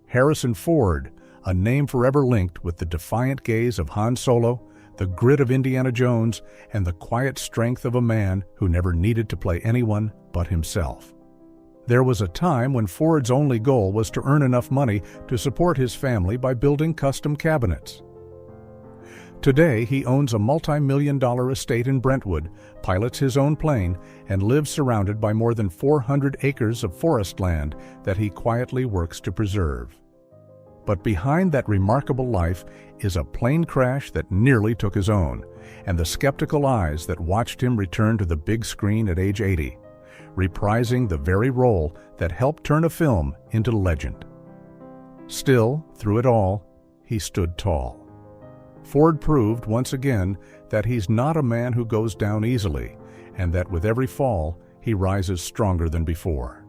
Harrison Ford, a name forever linked with the defiant gaze of Han Solo, the grit of Indiana Jones, and the quiet strength of a man who never needed to play anyone but himself. There was a time when Ford's only goal was to earn enough money to support his family by building custom cabinets. Today, he owns a multi-million-dollar estate in Brentwood, pilots his own plane, and lives surrounded by more than 400 acres of forest land that he quietly works to preserve. But behind that remarkable life is a plane crash that nearly took his own, and the skeptical eyes that watched him return to the big screen at age 80, reprising the very role that helped turn a film into legend. Still, through it all, he stood tall. Ford proved once again that he's not a man who goes down easily, and that with every fall, he rises stronger than before.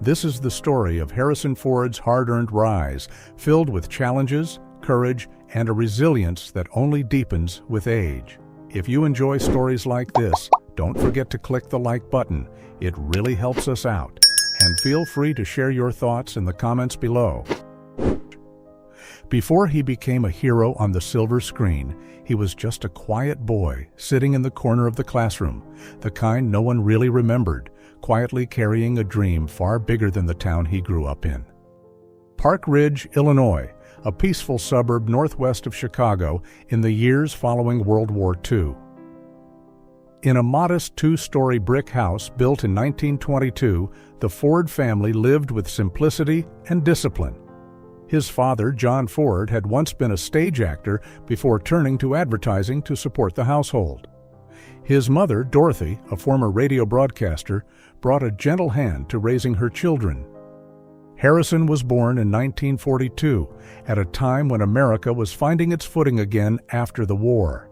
This is the story of Harrison Ford's hard-earned rise, filled with challenges, courage, and a resilience that only deepens with age. If you enjoy stories like this, don't forget to click the like button. It really helps us out. And feel free to share your thoughts in the comments below. Before he became a hero on the silver screen, he was just a quiet boy sitting in the corner of the classroom, the kind no one really remembered, quietly carrying a dream far bigger than the town he grew up in. Park Ridge, Illinois, a peaceful suburb northwest of Chicago in the years following World War II. In a modest two-story brick house built in 1922, the Ford family lived with simplicity and discipline. His father, John Ford, had once been a stage actor before turning to advertising to support the household. His mother, Dorothy, a former radio broadcaster, brought a gentle hand to raising her children. Harrison was born in 1942, at a time when America was finding its footing again after the war.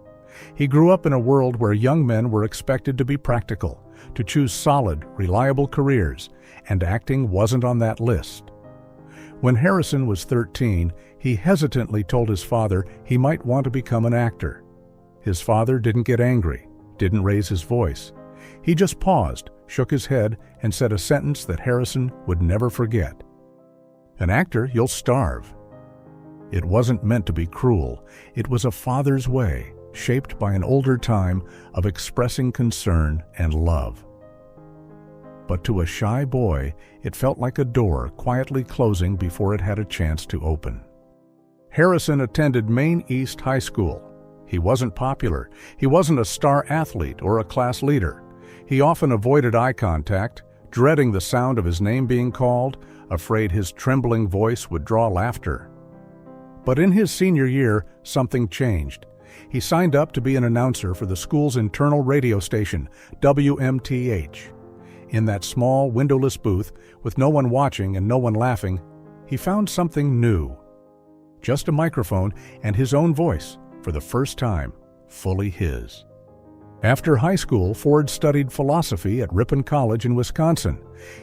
He grew up in a world where young men were expected to be practical, to choose solid, reliable careers, and acting wasn't on that list. When Harrison was 13, he hesitantly told his father he might want to become an actor. His father didn't get angry, didn't raise his voice. He just paused, shook his head, and said a sentence that Harrison would never forget. "An actor, you'll starve." It wasn't meant to be cruel. It was a father's way, shaped by an older time of expressing concern and love. But to a shy boy, it felt like a door quietly closing before it had a chance to open. Harrison attended Maine East High School. He wasn't popular. He wasn't a star athlete or a class leader. He often avoided eye contact, dreading the sound of his name being called, afraid his trembling voice would draw laughter. But in his senior year, something changed. He signed up to be an announcer for the school's internal radio station, WMTH. In that small, windowless booth, with no one watching and no one laughing, he found something new. Just a microphone and his own voice, for the first time, fully his. After high school, Ford studied philosophy at Ripon College in Wisconsin.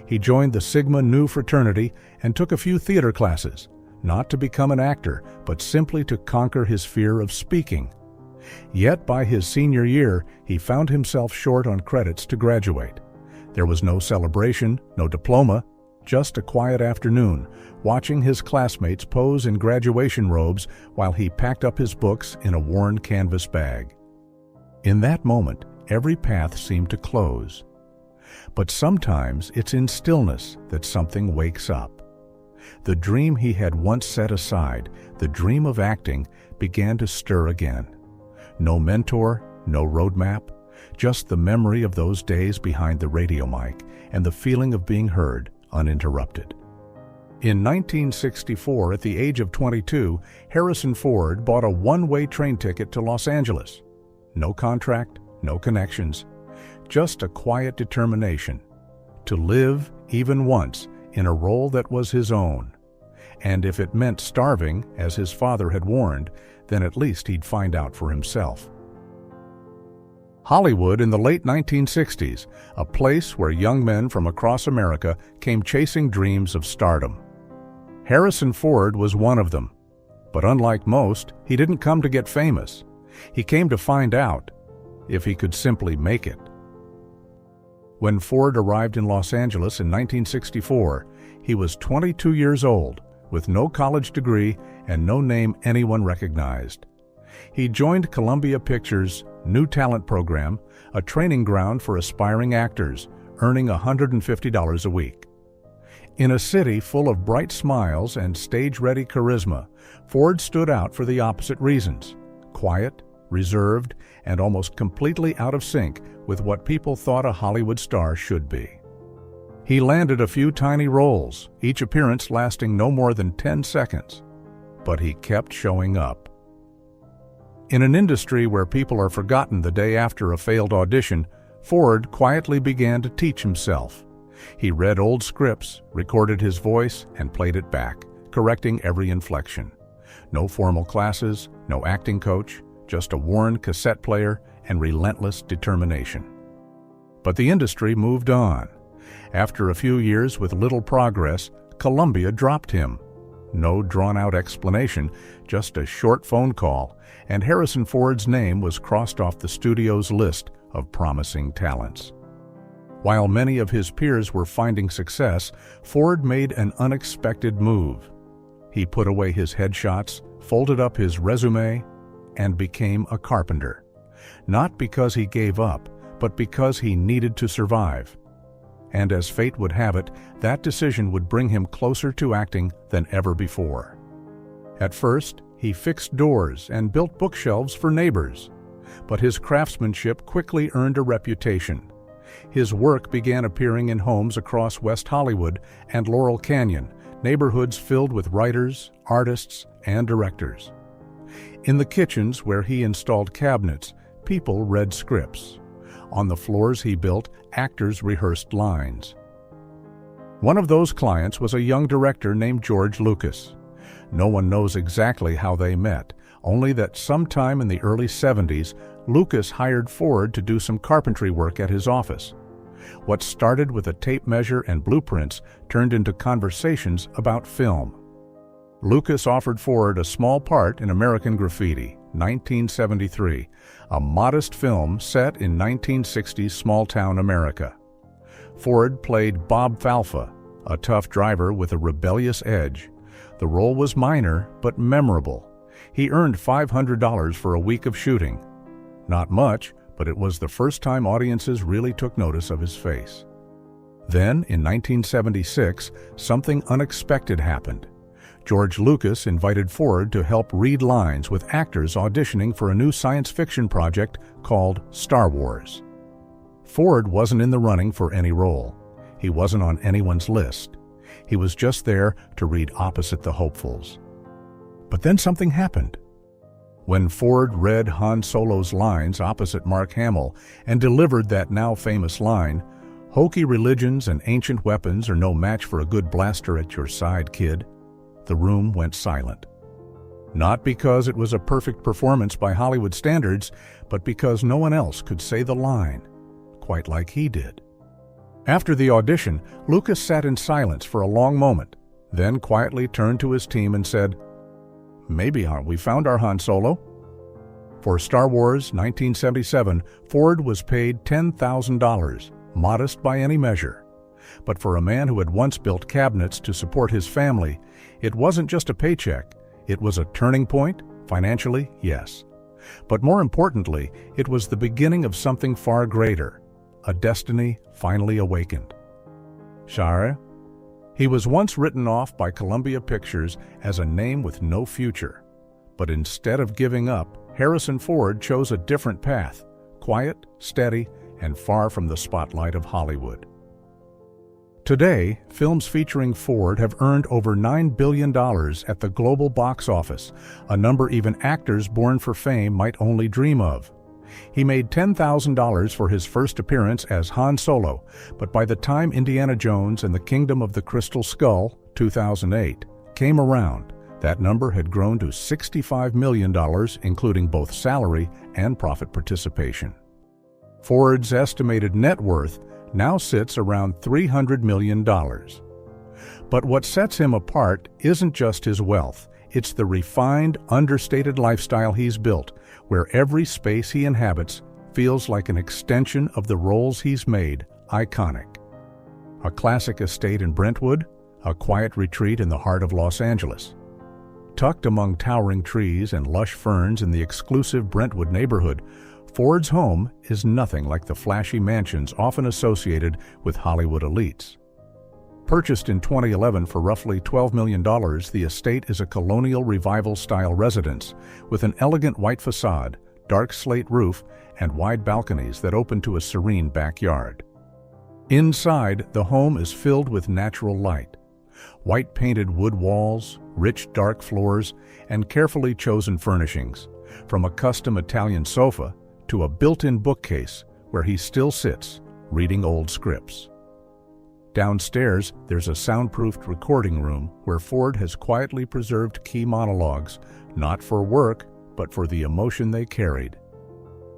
He joined the Sigma Nu fraternity and took a few theater classes, not to become an actor, but simply to conquer his fear of speaking. Yet by his senior year, he found himself short on credits to graduate. There was no celebration, no diploma, just a quiet afternoon, watching his classmates pose in graduation robes while he packed up his books in a worn canvas bag. In that moment, every path seemed to close. But sometimes it's in stillness that something wakes up. The dream he had once set aside, the dream of acting, began to stir again. No mentor, no roadmap, just the memory of those days behind the radio mic and the feeling of being heard uninterrupted. In 1964, at the age of 22, Harrison Ford bought a one-way train ticket to Los Angeles. No contract, no connections, just a quiet determination to live, even once, in a role that was his own. And if it meant starving, as his father had warned, then at least he'd find out for himself. Hollywood in the late 1960s, a place where young men from across America came chasing dreams of stardom. Harrison Ford was one of them. But unlike most, he didn't come to get famous. He came to find out if he could simply make it. When Ford arrived in Los Angeles in 1964, he was 22 years old, with no college degree and no name anyone recognized. He joined Columbia Pictures' New Talent Program, a training ground for aspiring actors, earning $150 a week. In a city full of bright smiles and stage-ready charisma, Ford stood out for the opposite reasons: quiet, reserved, and almost completely out of sync with what people thought a Hollywood star should be. He landed a few tiny roles, each appearance lasting no more than 10 seconds. But he kept showing up. In an industry where people are forgotten the day after a failed audition, Ford quietly began to teach himself. He read old scripts, recorded his voice, and played it back, correcting every inflection. No formal classes, no acting coach, just a worn cassette player and relentless determination. But the industry moved on. After a few years with little progress, Columbia dropped him. No drawn-out explanation, just a short phone call, and Harrison Ford's name was crossed off the studio's list of promising talents. While many of his peers were finding success, Ford made an unexpected move. He put away his headshots, folded up his resume, and became a carpenter. Not because he gave up, but because he needed to survive. And as fate would have it, that decision would bring him closer to acting than ever before. At first, he fixed doors and built bookshelves for neighbors. But his craftsmanship quickly earned a reputation. His work began appearing in homes across West Hollywood and Laurel Canyon, neighborhoods filled with writers, artists, and directors. In the kitchens where he installed cabinets, people read scripts. On the floors he built, actors rehearsed lines. One of those clients was a young director named George Lucas. No one knows exactly how they met, only that sometime in the early 70s, Lucas hired Ford to do some carpentry work at his office. What started with a tape measure and blueprints turned into conversations about film. Lucas offered Ford a small part in American Graffiti, 1973, a modest film set in 1960s small-town America. Ford played Bob Falfa, a tough driver with a rebellious edge. The role was minor, but memorable. He earned $500 for a week of shooting. Not much, but it was the first time audiences really took notice of his face. Then, in 1976, something unexpected happened. George Lucas invited Ford to help read lines with actors auditioning for a new science fiction project called Star Wars. Ford wasn't in the running for any role. He wasn't on anyone's list. He was just there to read opposite the hopefuls. But then something happened. When Ford read Han Solo's lines opposite Mark Hamill and delivered that now famous line, "Hokey religions and ancient weapons are no match for a good blaster at your side, kid," the room went silent. Not because it was a perfect performance by Hollywood standards, but because no one else could say the line quite like he did. After the audition, Lucas sat in silence for a long moment, then quietly turned to his team and said, "Maybe we found our Han Solo?" For Star Wars 1977, Ford was paid $10,000, modest by any measure. But for a man who had once built cabinets to support his family, it wasn't just a paycheck. It was a turning point, financially, yes. But more importantly, it was the beginning of something far greater, a destiny finally awakened. Shara? He was once written off by Columbia Pictures as a name with no future. But instead of giving up, Harrison Ford chose a different path, quiet, steady, and far from the spotlight of Hollywood. Today, films featuring Ford have earned over $9 billion at the global box office, a number even actors born for fame might only dream of. He made $10,000 for his first appearance as Han Solo, but by the time Indiana Jones and the Kingdom of the Crystal Skull, 2008, came around, that number had grown to $65 million, including both salary and profit participation. Ford's estimated net worth now sits around $300 million. But what sets him apart isn't just his wealth, it's the refined, understated lifestyle he's built, where every space he inhabits feels like an extension of the roles he's made iconic. A classic estate in Brentwood, a quiet retreat in the heart of Los Angeles. Tucked among towering trees and lush ferns in the exclusive Brentwood neighborhood, Ford's home is nothing like the flashy mansions often associated with Hollywood elites. Purchased in 2011 for roughly $12 million, the estate is a colonial revival-style residence with an elegant white facade, dark slate roof, and wide balconies that open to a serene backyard. Inside, the home is filled with natural light. White painted wood walls, rich dark floors, and carefully chosen furnishings, from a custom Italian sofa to a built-in bookcase where he still sits, reading old scripts. Downstairs, there's a soundproofed recording room where Ford has quietly preserved key monologues, not for work, but for the emotion they carried.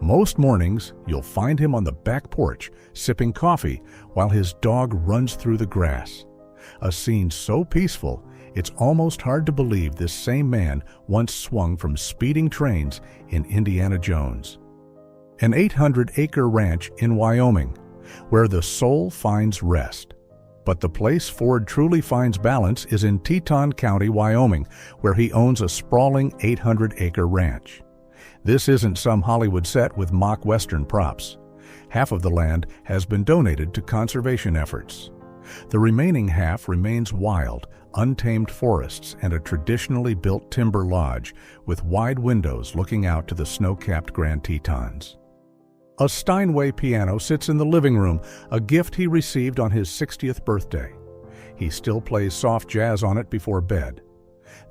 Most mornings, you'll find him on the back porch, sipping coffee while his dog runs through the grass. A scene so peaceful, it's almost hard to believe this same man once swung from speeding trains in Indiana Jones. An 800-acre ranch in Wyoming, where the soul finds rest. But the place Ford truly finds balance is in Teton County, Wyoming, where he owns a sprawling 800-acre ranch. This isn't some Hollywood set with mock Western props. Half of the land has been donated to conservation efforts. The remaining half remains wild, untamed forests and a traditionally built timber lodge with wide windows looking out to the snow-capped Grand Tetons. A Steinway piano sits in the living room, a gift he received on his 60th birthday. He still plays soft jazz on it before bed.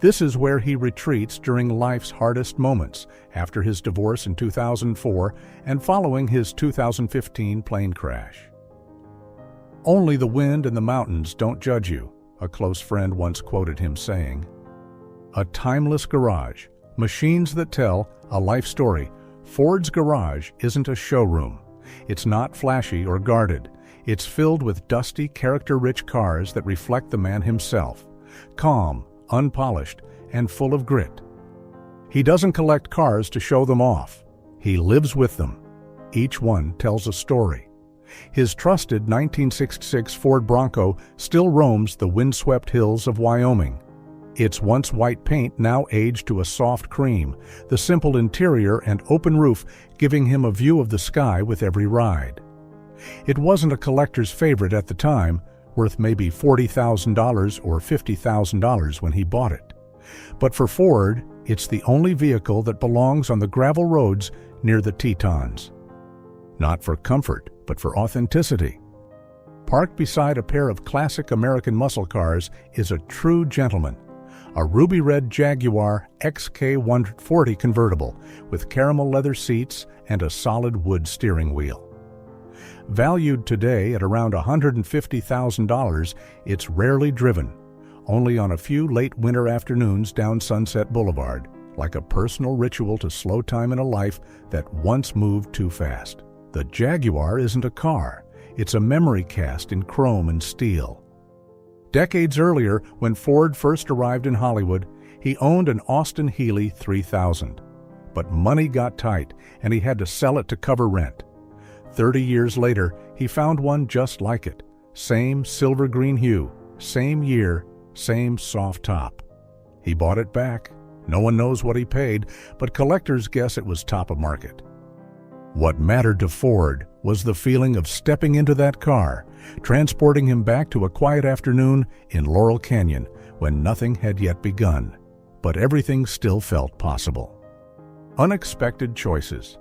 This is where he retreats during life's hardest moments, after his divorce in 2004 and following his 2015 plane crash. "Only the wind and the mountains don't judge you," a close friend once quoted him saying. A timeless garage, machines that tell a life story. Ford's garage isn't a showroom. It's not flashy or guarded. It's filled with dusty, character-rich cars that reflect the man himself, calm, unpolished, and full of grit. He doesn't collect cars to show them off. He lives with them. Each one tells a story. His trusted 1966 Ford Bronco still roams the windswept hills of Wyoming. Its once white paint now aged to a soft cream, the simple interior and open roof giving him a view of the sky with every ride. It wasn't a collector's favorite at the time, worth maybe $40,000 or $50,000 when he bought it. But for Ford, it's the only vehicle that belongs on the gravel roads near the Tetons. Not for comfort, but for authenticity. Parked beside a pair of classic American muscle cars is a true gentleman. A ruby red Jaguar XK140 convertible with caramel leather seats and a solid wood steering wheel. Valued today at around $150,000, it's rarely driven, only on a few late winter afternoons down Sunset Boulevard, like a personal ritual to slow time in a life that once moved too fast. The Jaguar isn't a car, it's a memory cast in chrome and steel. Decades earlier, when Ford first arrived in Hollywood, he owned an Austin Healey 3000. But money got tight, and he had to sell it to cover rent. 30 years later, he found one just like it. Same silver green hue, same year, same soft top. He bought it back. No one knows what he paid, but collectors guess it was top of market. What mattered to Ford was the feeling of stepping into that car, transporting him back to a quiet afternoon in Laurel Canyon when nothing had yet begun, but everything still felt possible. Unexpected choices.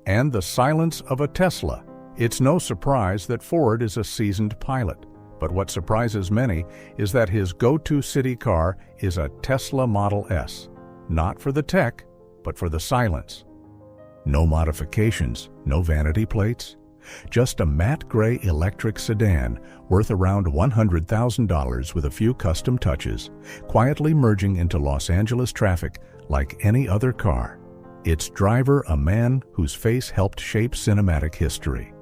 And the silence of a Tesla. It's no surprise that Ford is a seasoned pilot, but what surprises many is that his go-to city car is a Tesla Model S, not for the tech, but for the silence. No modifications, no vanity plates, just a matte gray electric sedan worth around $100,000 with a few custom touches, quietly merging into Los Angeles traffic like any other car. Its driver a man whose face helped shape cinematic history.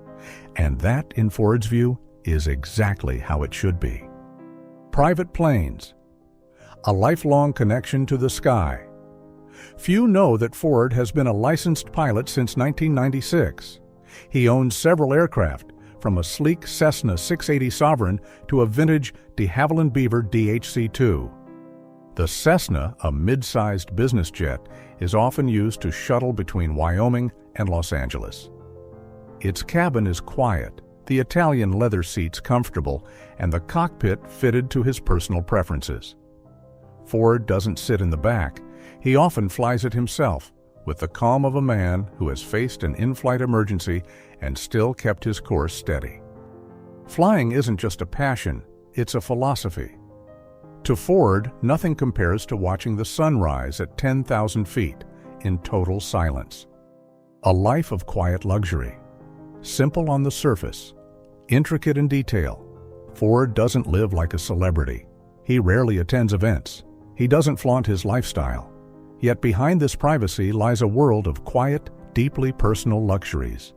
And that, in Ford's view, is exactly how it should be. Private planes. A lifelong connection to the sky. Few know that Ford has been a licensed pilot since 1996. He owns several aircraft, from a sleek Cessna 680 Sovereign to a vintage de Havilland Beaver DHC-2. The Cessna, a mid-sized business jet, is often used to shuttle between Wyoming and Los Angeles. Its cabin is quiet, the Italian leather seats comfortable, and the cockpit fitted to his personal preferences. Ford doesn't sit in the back. He often flies it himself, with the calm of a man who has faced an in-flight emergency and still kept his course steady. Flying isn't just a passion, it's a philosophy. To Ford, nothing compares to watching the sun rise at 10,000 feet in total silence. A life of quiet luxury. Simple on the surface, intricate in detail. Ford doesn't live like a celebrity. He rarely attends events. He doesn't flaunt his lifestyle. Yet behind this privacy lies a world of quiet, deeply personal luxuries.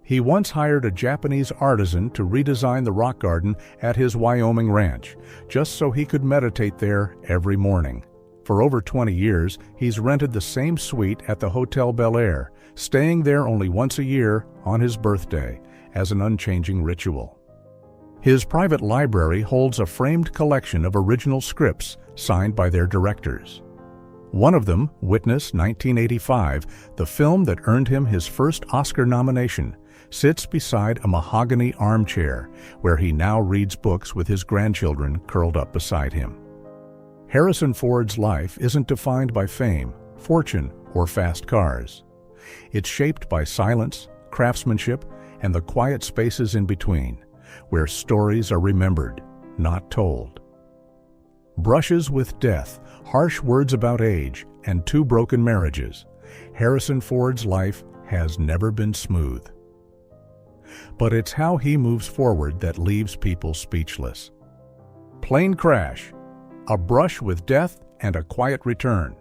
He once hired a Japanese artisan to redesign the rock garden at his Wyoming ranch, just so he could meditate there every morning. For over 20 years, he's rented the same suite at the Hotel Bel Air, staying there only once a year on his birthday, as an unchanging ritual. His private library holds a framed collection of original scripts signed by their directors. One of them, Witness 1985, the film that earned him his first Oscar nomination, sits beside a mahogany armchair where he now reads books with his grandchildren curled up beside him. Harrison Ford's life isn't defined by fame, fortune, or fast cars. It's shaped by silence, craftsmanship, and the quiet spaces in between, where stories are remembered, not told. Brushes with death, harsh words about age, and 2 broken marriages. Harrison Ford's life has never been smooth. But it's how he moves forward that leaves people speechless. Plane crash, a brush with death, and a quiet return.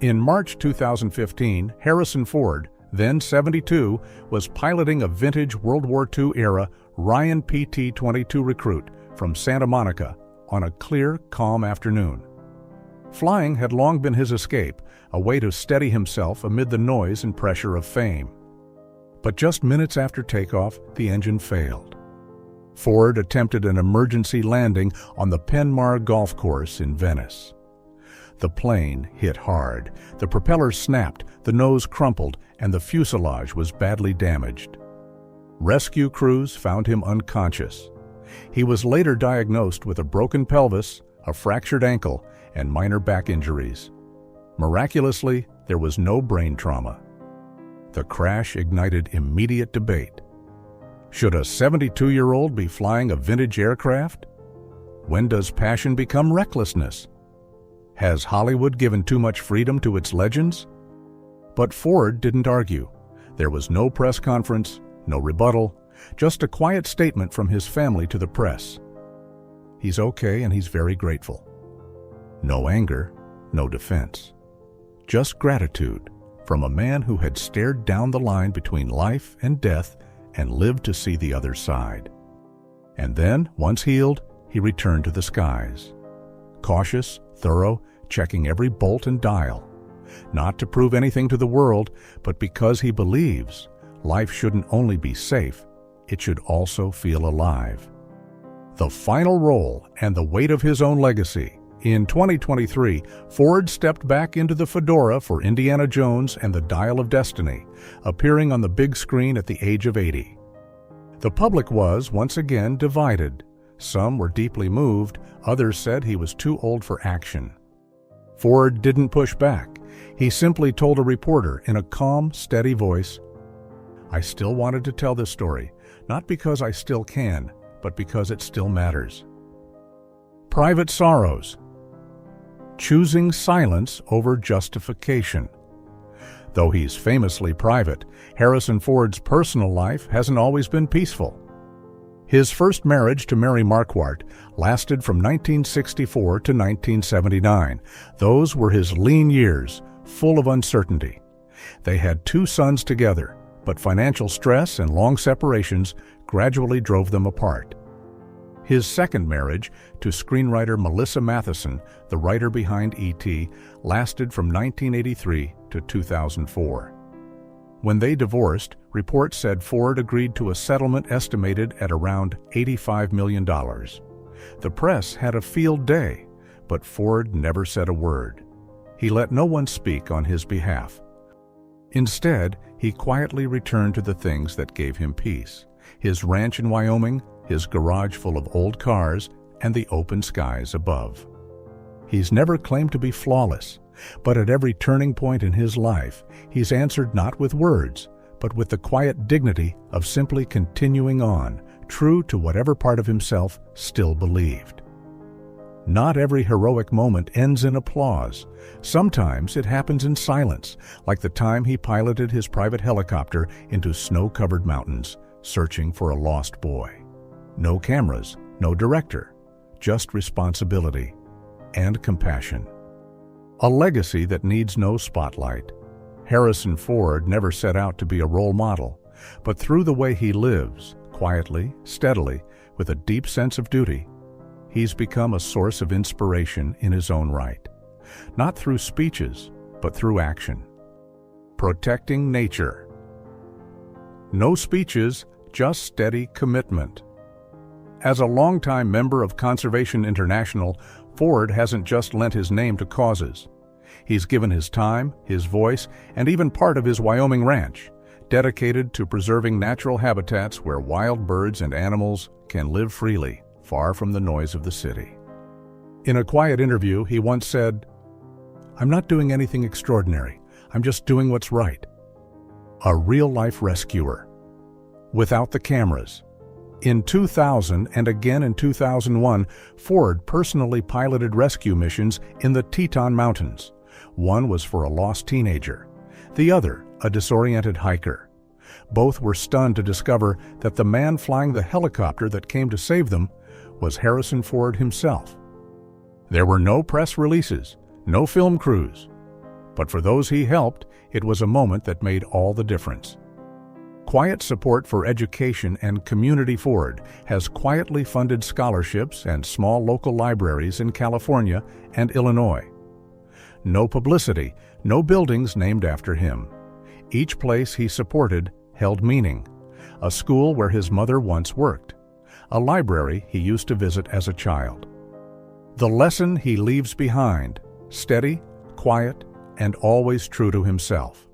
In March 2015, Harrison Ford, then 72, was piloting a vintage World War II-era Ryan PT-22 Recruit from Santa Monica on a clear, calm afternoon. Flying had long been his escape, a way to steady himself amid the noise and pressure of fame. But just minutes after takeoff, the engine failed. Ford attempted an emergency landing on the Penmar Golf Course in Venice. The plane hit hard, the propeller snapped, the nose crumpled, and the fuselage was badly damaged. Rescue crews found him unconscious. He was later diagnosed with a broken pelvis, a fractured ankle, and minor back injuries. Miraculously, there was no brain trauma. The crash ignited immediate debate. Should a 72-year-old be flying a vintage aircraft? When does passion become recklessness? Has Hollywood given too much freedom to its legends? But Ford didn't argue. There was no press conference, no rebuttal, just a quiet statement from his family to the press. He's okay and he's very grateful. No anger, no defense. Just gratitude from a man who had stared down the line between life and death and lived to see the other side. And then, once healed, he returned to the skies. Cautious, thorough, checking every bolt and dial. Not to prove anything to the world, but because he believes life shouldn't only be safe, it should also feel alive. The final role and the weight of his own legacy. In 2023, Ford stepped back into the fedora for Indiana Jones and the Dial of Destiny, appearing on the big screen at the age of 80. The public was, once again, divided. Some were deeply moved, others said he was too old for action. Ford didn't push back. He simply told a reporter in a calm, steady voice, "I still wanted to tell this story, not because I still can, but because it still matters." Private sorrows. Choosing silence over justification. Though he's famously private, Harrison Ford's personal life hasn't always been peaceful. His first marriage to Mary Marquardt lasted from 1964 to 1979. Those were his lean years, full of uncertainty. They had 2 sons together, but financial stress and long separations gradually drove them apart. His second marriage, to screenwriter Melissa Matheson, the writer behind E.T., lasted from 1983 to 2004. When they divorced, reports said Ford agreed to a settlement estimated at around $85 million. The press had a field day, but Ford never said a word. He let no one speak on his behalf. Instead, he quietly returned to the things that gave him peace: his ranch in Wyoming, his garage full of old cars, and the open skies above. He's never claimed to be flawless, but at every turning point in his life, he's answered not with words, but with the quiet dignity of simply continuing on, true to whatever part of himself still believed. Not every heroic moment ends in applause. Sometimes it happens in silence, like the time he piloted his private helicopter into snow-covered mountains, searching for a lost boy. No cameras, no director, just responsibility and compassion. A legacy that needs no spotlight. Harrison Ford never set out to be a role model, but through the way he lives, quietly, steadily, with a deep sense of duty, he's become a source of inspiration in his own right. Not through speeches, but through action. Protecting nature. No speeches, just steady commitment. As a longtime member of Conservation International, Ford hasn't just lent his name to causes. He's given his time, his voice, and even part of his Wyoming ranch, dedicated to preserving natural habitats where wild birds and animals can live freely, far from the noise of the city. In a quiet interview, he once said, "I'm not doing anything extraordinary. I'm just doing what's right." A real-life rescuer. Without the cameras. In 2000 and again in 2001, Ford personally piloted rescue missions in the Teton Mountains. One was for a lost teenager, the other a disoriented hiker. Both were stunned to discover that the man flying the helicopter that came to save them was Harrison Ford himself. There were no press releases, no film crews. But for those he helped, it was a moment that made all the difference. Quiet support for education and Community Ford has quietly funded scholarships and small local libraries in California and Illinois. No publicity, no buildings named after him. Each place he supported held meaning. A school where his mother once worked. A library he used to visit as a child. The lesson he leaves behind: steady, quiet, and always true to himself.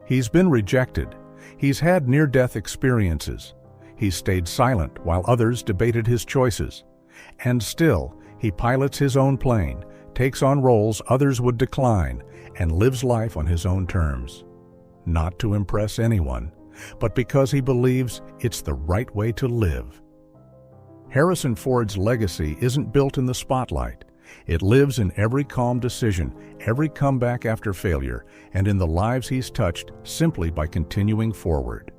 He's been rejected. He's had near-death experiences. He's stayed silent while others debated his choices. And still, he pilots his own plane, takes on roles others would decline, and lives life on his own terms. Not to impress anyone, but because he believes it's the right way to live. Harrison Ford's legacy isn't built in the spotlight. It lives in every calm decision, every comeback after failure, and in the lives he's touched simply by continuing forward.